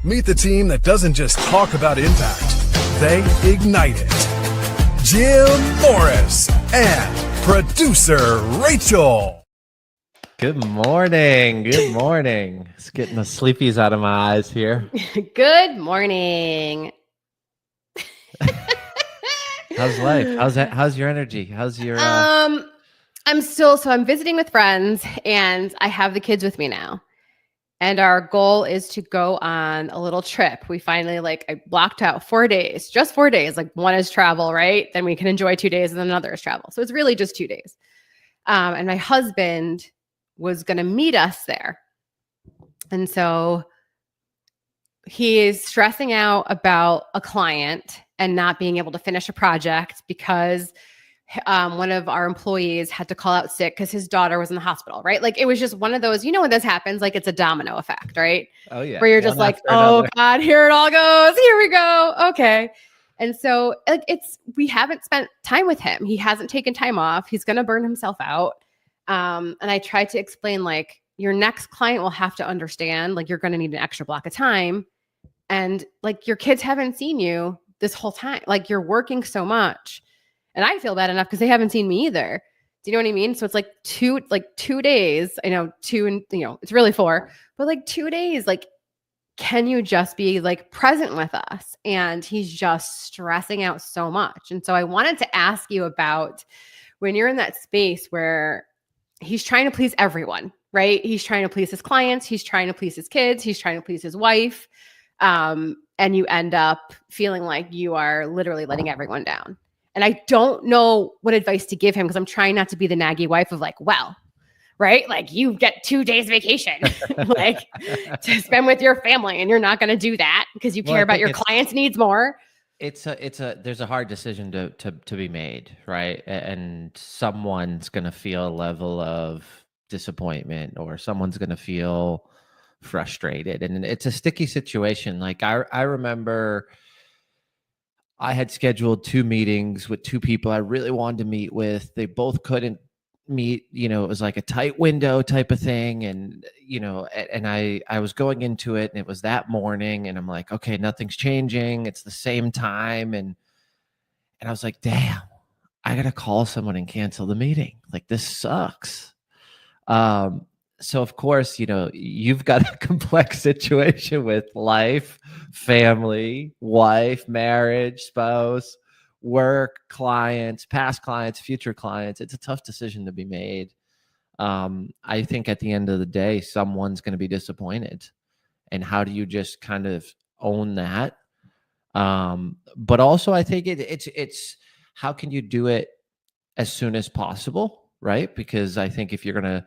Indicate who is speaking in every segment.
Speaker 1: Meet the team that doesn't just talk about impact, they ignite it. Jim Morris and producer Rachel.
Speaker 2: Good morning. Good morning. It's getting the sleepies out of my eyes here.
Speaker 3: Good morning.
Speaker 2: How's life? How's your energy? How's your
Speaker 3: I'm visiting with friends and I have the kids with me now. And our goal is to go on a little trip. We finally I blocked out 4 days, just 4 days. Like one is travel, right? Then we can enjoy 2 days and then another is travel. So it's really just 2 days. And my husband was going to meet us there. And so he is stressing out about a client and not being able to finish a project because one of our employees had to call out sick because his daughter was in the hospital, right? Like it was just one of those, when this happens, like it's a domino effect, right?
Speaker 2: Oh yeah.
Speaker 3: Where you're just like, oh God, here it all goes. Here we go. Okay. And so we haven't spent time with him. He hasn't taken time off. He's going to burn himself out. And I tried to explain your next client will have to understand, you're going to need an extra block of time. And your kids haven't seen you this whole time. You're working so much. And I feel bad enough because they haven't seen me either. Do you know what I mean? So it's 2 days. I know 2 and it's really 4, but 2 days, can you just be present with us? And he's just stressing out so much. And so I wanted to ask you about when you're in that space where he's trying to please everyone, right? He's trying to please his clients. He's trying to please his kids. He's trying to please his wife. And you end up feeling like you are literally letting everyone down. And I don't know what advice to give him because I'm trying not to be the naggy wife of right? You get 2 days vacation, to spend with your family, and you're not going to do that because you care about your clients' needs more.
Speaker 2: There's a hard decision to be made, right? And someone's going to feel a level of disappointment, or someone's going to feel frustrated, and it's a sticky situation. I remember I had scheduled 2 meetings with 2 people I really wanted to meet with. They both couldn't meet, it was a tight window type of thing. And, and I was going into it and it was that morning and I'm like, okay, nothing's changing. It's the same time. And I was like, damn, I got to call someone and cancel the meeting. This sucks. So of course, you've got a complex situation with life, family, wife, marriage, spouse, work, clients, past clients, future clients. It's a tough decision to be made. I think at the end of the day, someone's going to be disappointed. And how do you just kind of own that? But also I think it's how can you do it as soon as possible, right? Because I think if you're going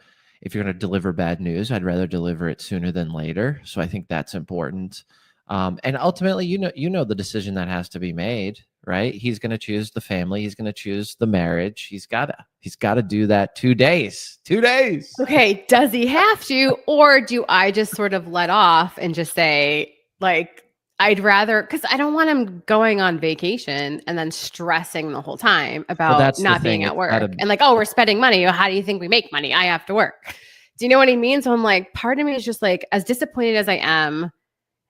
Speaker 2: to deliver bad news, I'd rather deliver it sooner than later. So I think that's important. And ultimately, the decision that has to be made, right? He's going to choose the family. He's going to choose the marriage. He's got to do that 2 days. 2 days.
Speaker 3: Okay. Does he have to, or do I just sort of let off and just say I'd rather, because I don't want him going on vacation and then stressing the whole time about not being at work and we're spending money. How do you think we make money? I have to work. Do you know what I mean? So I'm part of me is just as disappointed as I am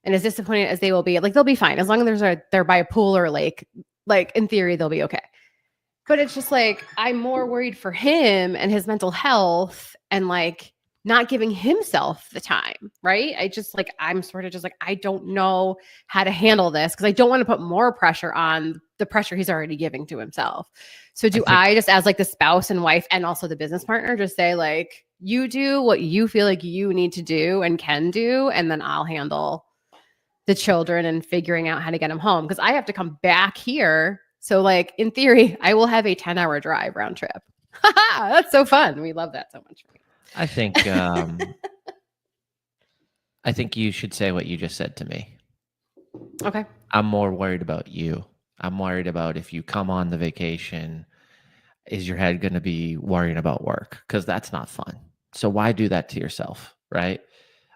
Speaker 3: and as disappointed as they will be, they'll be fine. As long as they're by a pool or a lake, in theory, they'll be okay. But it's just I'm more worried for him and his mental health and not giving himself the time, right? I'm sort of just I don't know how to handle this because I don't want to put more pressure on the pressure he's already giving to himself. So I just as the spouse and wife and also the business partner just say you do what you feel like you need to do and can do, and then I'll handle the children and figuring out how to get them home because I have to come back here. So in theory, I will have a 10-hour drive round trip. That's so fun. We love that so much.
Speaker 2: I think I think you should say what you just said to me.
Speaker 3: Okay.
Speaker 2: I'm more worried about you. I'm worried about if you come on the vacation, is your head going to be worrying about work? Because that's not fun. So why do that to yourself, right?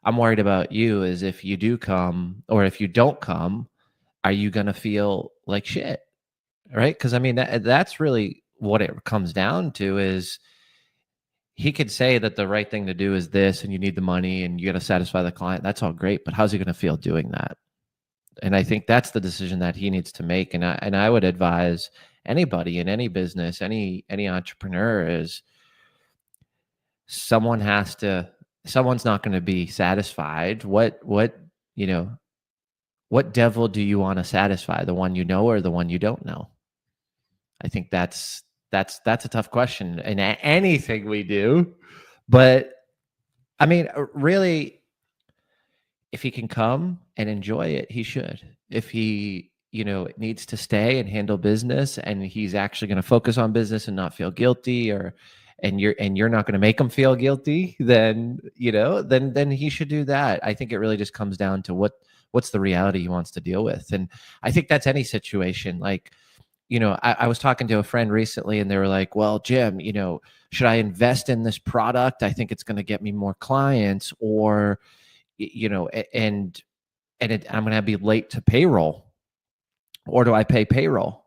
Speaker 2: I'm worried about you is if you do come or if you don't come, are you going to feel like shit, right? Because that's really what it comes down to is he could say that the right thing to do is this and you need the money and you got to satisfy the client. That's all great. But how's he going to feel doing that? And I think that's the decision that he needs to make. And I would advise anybody in any business, any entrepreneur, is someone's not going to be satisfied. What you know, what devil do you want to satisfy? The one you know or the one you don't know? I think that's a tough question in anything we do. But I mean, really, if he can come and enjoy it, he should. If he, needs to stay and handle business, and he's actually going to focus on business and not feel guilty, and you're not going to make him feel guilty, then he should do that. I think it really just comes down to what's the reality he wants to deal with. And I think that's any situation. Like, I was talking to a friend recently, and they were like, well, Jim, should I invest in this product? I think it's going to get me more clients, or, and I'm going to be late to payroll, or do I pay payroll?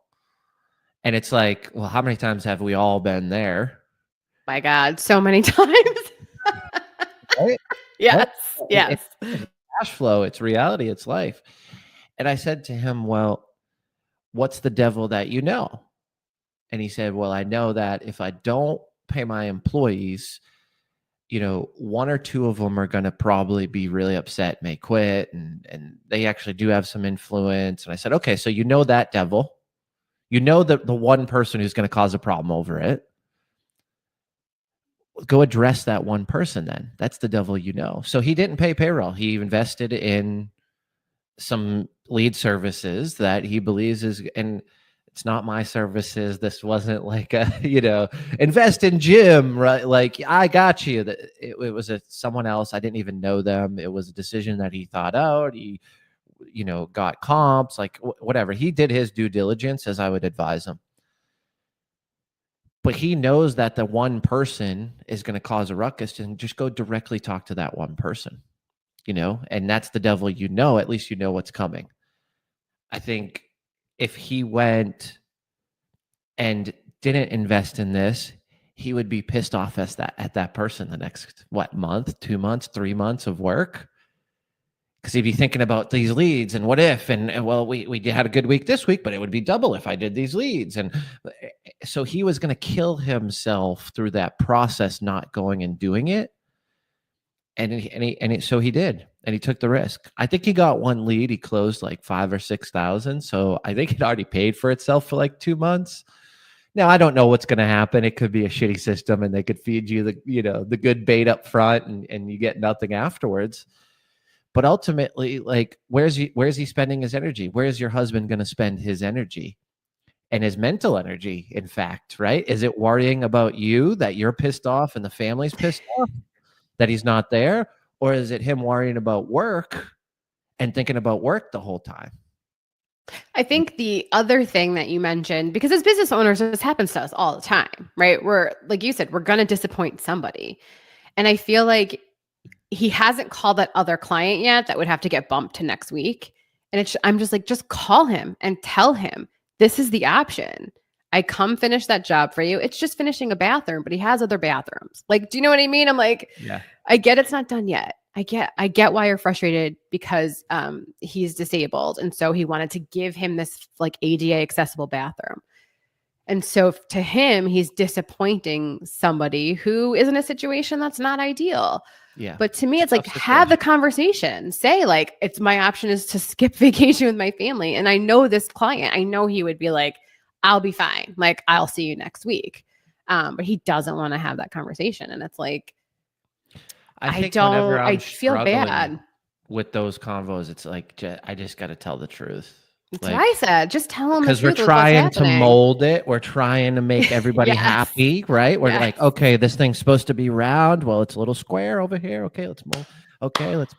Speaker 2: And it's like, well, how many times have we all been there?
Speaker 3: My God, so many times.
Speaker 2: Right?
Speaker 3: Yes. Yes.
Speaker 2: It's cash flow. It's reality. It's life. And I said to him, well, what's the devil that you know? And he said, well, I know that if I don't pay my employees, one or two of them are going to probably be really upset, may quit, and they actually do have some influence. And I said, okay, so that devil, the one person who's going to cause a problem over it. Go address that one person then. That's the devil you know. So he didn't pay payroll. He invested in some lead services that he believes is, and it's not my services. This wasn't like a, invest in Jim, right? Like, I got you. It was someone else. I didn't even know them. It was a decision that he thought out. He, got comps, like whatever. He did his due diligence, as I would advise him. But he knows that the one person is going to cause a ruckus, and just go directly talk to that one person, and that's the devil, at least what's coming. I think if he went and didn't invest in this, he would be pissed off at that person the next, month, 2 months, 3 months of work. Because he'd be thinking about these leads and what if, and well, we had a good week this week, but it would be double if I did these leads. And so he was going to kill himself through that process, not going and doing it. So he did, and he took the risk. I think he got one lead. He closed like 5,000 or 6,000. So I think it already paid for itself for like 2 months. Now, I don't know what's going to happen. It could be a shitty system, and they could feed you the good bait up front, and you get nothing afterwards. But ultimately, like, where's he spending his energy? Where's your husband going to spend his energy and his mental energy? In fact, right? Is it worrying about you, that you're pissed off and the family's pissed off that he's not there? Or is it him worrying about work and thinking about work the whole time?
Speaker 3: I think the other thing that you mentioned, because as business owners, this happens to us all the time, right? We're, like you said, we're going to disappoint somebody. And I feel like he hasn't called that other client yet that would have to get bumped to next week. And I'm just like, just call him and tell him this is the option. I come finish that job for you. It's just finishing a bathroom, but he has other bathrooms. Like, do you know what I mean? I'm like, yeah, I get it's not done yet. I get why you're frustrated, because he's disabled. And so he wanted to give him this like ADA accessible bathroom. And so to him, he's disappointing somebody who is in a situation that's not ideal.
Speaker 2: Yeah.
Speaker 3: But to me, it's like, have the conversation. Say like, my option is to skip vacation with my family. And I know this client, I know he would be like, I'll be fine. Like, I'll see you next week. But he doesn't want to have that conversation. And it's like, I feel bad
Speaker 2: with those convos. It's like, I just got to tell the truth.
Speaker 3: That's what I said. Just tell them,
Speaker 2: because we're trying to mold it. We're trying to make everybody happy, right? We're like, okay, this thing's supposed to be round. Well, it's a little square over here. Okay, let's mold. Okay, let's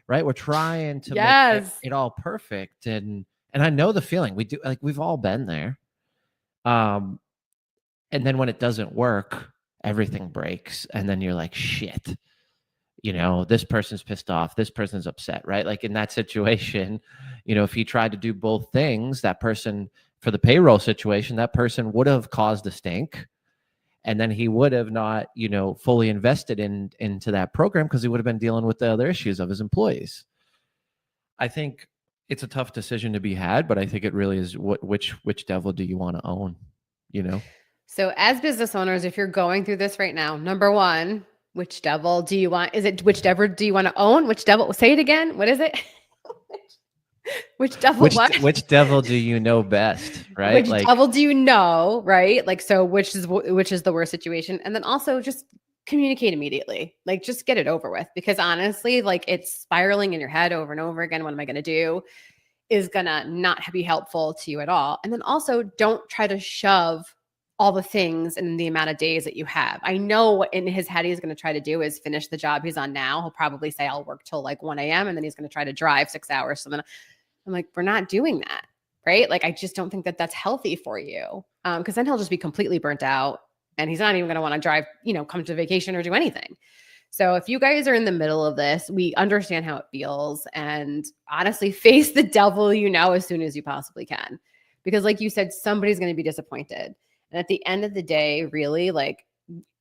Speaker 2: right. We're trying to make it all perfect, and I know the feeling. We do, like, we've all been there. And then when it doesn't work, everything breaks, and then you're like, shit. This person's pissed off, this person's upset, right? Like in that situation, if he tried to do both things, that person, for the payroll situation, that person would have caused a stink. And then he would have not, fully invested into that program, because he would have been dealing with the other issues of his employees. I think it's a tough decision to be had, but I think it really is which devil do you want to own, you know?
Speaker 3: So as business owners, if you're going through this right now, number one, which devil do you want? Is it which devil do you want to own? Which devil? Say it again. What is it? Which devil?
Speaker 2: Which devil do you know best, right?
Speaker 3: Which devil do you know, right? Like, so which is the worst situation? And then also just communicate immediately. Like, just get it over with, because honestly, like, it's spiraling in your head over and over again. What am I going to do? Is going to not be helpful to you at all. And then also don't try to shove all the things in the amount of days that you have. I know what in his head he's going to try to do is finish the job he's on now. He'll probably say, I'll work till like 1 a.m. and then he's going to try to drive 6 hours. So then I'm like, we're not doing that, right? Like, I just don't think that that's healthy for you. Because then he'll just be completely burnt out and he's not even going to want to drive, come to vacation or do anything. So if you guys are in the middle of this, we understand how it feels, and honestly, face the devil, as soon as you possibly can, because like you said, somebody's going to be disappointed. And at the end of the day, really, like,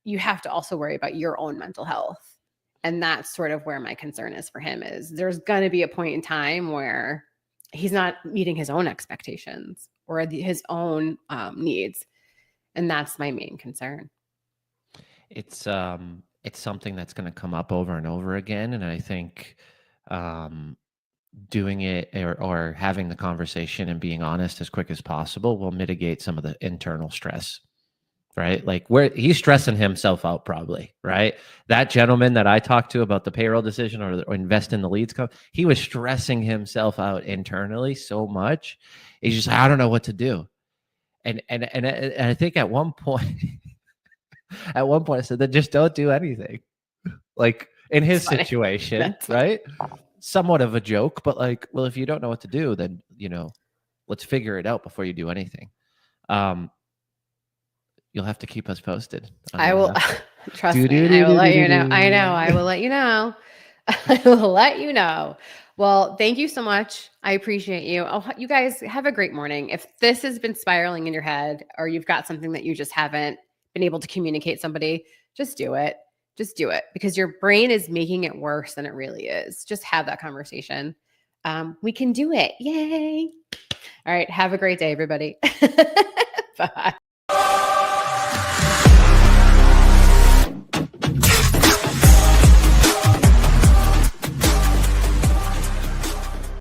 Speaker 3: you have to also worry about your own mental health. And that's sort of where my concern is for him, is there's going to be a point in time where he's not meeting his own expectations or his own needs. And that's my main concern.
Speaker 2: It's something that's going to come up over and over again. And I think doing it or having the conversation and being honest as quick as possible will mitigate some of the internal stress, right? Like, where he's stressing himself out probably, right? That gentleman that I talked to about the payroll decision or invest in the leads, he was stressing himself out internally so much. He's just like, I don't know what to do. And I think at one point, I said that just don't do anything. Like, in his situation, right? Somewhat of a joke, but like, well, if you don't know what to do, then, let's figure it out before you do anything. You'll have to keep us posted.
Speaker 3: I will. Trust me. I will let you know. I know. I will let you know. I will let you know. Well, thank you so much. I appreciate you. Oh, you guys have a great morning. If this has been spiraling in your head, or you've got something that you just haven't been able to communicate somebody, just do it. Just do it, because your brain is making it worse than it really is. Just have that conversation. We can do it. Yay. All right. Have a great day, everybody. Bye.